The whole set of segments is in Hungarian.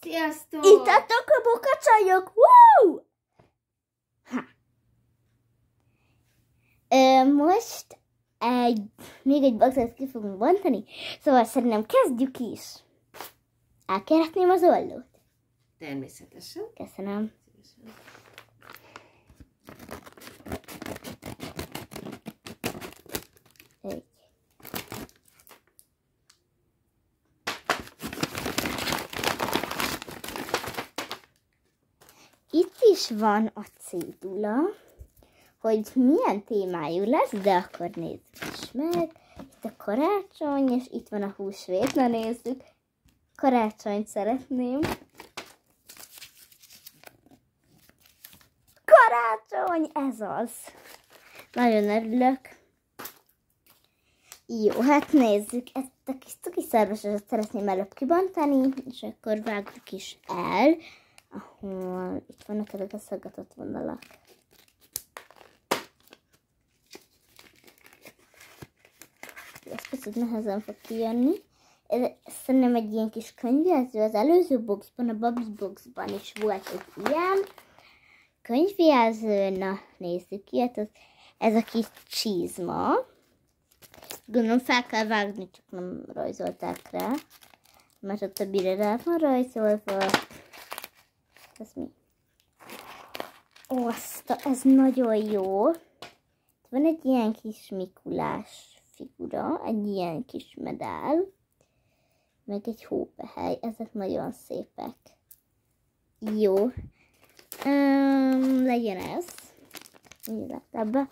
Sziasztok! Sziasztok! Itt a Tokobokacsajok! Woo! Most még egy boxot ki fogunk bontani, szóval szerintem kezdjük is. Elkeretném az ollót? Természetesen. Köszönöm. Egy. Itt is van a cédula, hogy milyen témájú lesz, de akkor nézzük is meg. Itt a karácsony, és itt van a húsvét. Na nézzük. Karácsonyt szeretném. Karácsony! Ez az. Nagyon örülök. Jó, hát nézzük. Ezt a kis cukiszarvasokat szeretném előbb kibontani, és akkor vágjuk is el, ahol itt vannak ezek a szaggatott vonalak. Ez kicsit nehezen fog kijönni. Ez szerintem egy ilyen kis könyvjelző. Az előző boxban, a Bobby boxban is volt egy ilyen könyvjelző. Na, nézzük ilyet. Ez a kis csizma. Gondolom fel kell vágni, csak nem rajzolták rá. Mert a többire rá van rajzolva. Ez mi? Ó, ez nagyon jó. Van egy ilyen kis Mikulás figura, egy ilyen kis medál, meg egy hópehely. Ezek nagyon szépek. Jó. Legyen ez. Így lett ebbe.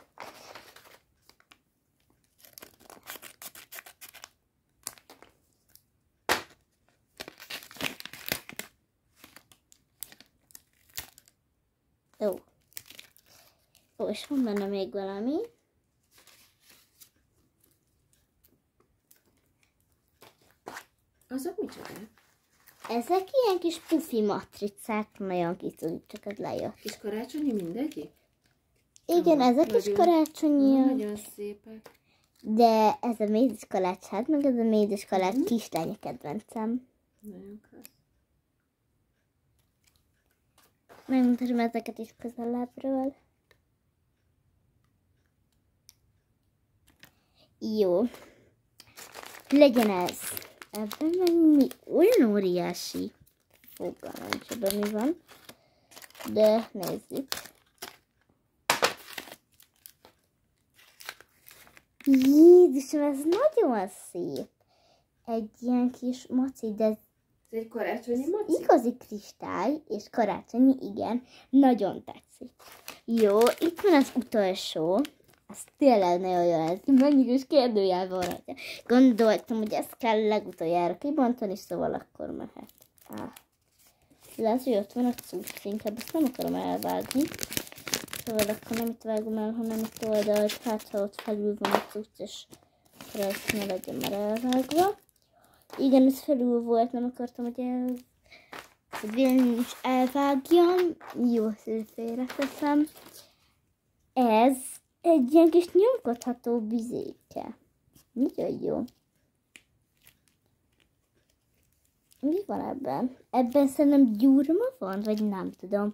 Ó, és van benne még valami. Azok micsoda? Ezek ilyen kis pufi matricák, nagyon kicsit, csak ez lejött. Kis karácsonyi mindegyik? Igen, ezek is karácsonyiak. Nagyon szépek. De ez a médiskalács, hát meg ez a médiskalács kislány kedvencem. Nagyon klassz. Megmutatom ezeket is közelebbről. Jó. Legyen ez. Ebben meg mi? Olyan óriási. Fogalmam nincs, ebben mi van. De nézzük. Jézusom, ez nagyon szép. Egy ilyen kis maci, de ez egy karácsonyi maci? igazi kristály, és karácsonyi, igen. Nagyon tetszik. Jó, itt van az utolsó. Ez tényleg nagyon jó, ez mennyire is kérdőjel van rajta. Gondoltam, hogy ezt kell legutoljára kibontani, szóval akkor mehet. Lehet, hogy ott van a cucc, inkább ezt nem akarom elvágni. Szóval akkor nem itt vágom el, hanem itt oldalt, hát ha ott felül van a cucc, és akkor ezt ne legyen már elvágva. Igen, ez felül volt, nem akartam, hogy én is elvágjam. Jó, félreteszem. Ez egy ilyen kis nyomkodható bizéke. Nagyon jó. Mi van ebben? Ebben szerintem gyurma van, vagy nem tudom.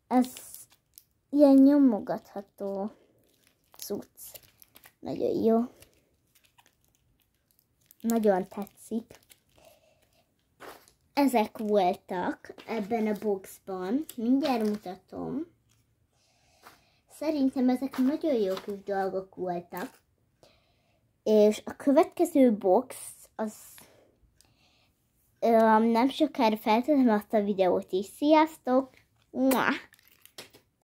Ez ilyen nyomogatható cucc. Nagyon jó. Nagyon tetszik. Ezek voltak ebben a boxban. Mindjárt mutatom. Szerintem ezek nagyon jó kis dolgok voltak. És a következő box, az nem sokára felteszem azt a videót is. Sziasztok!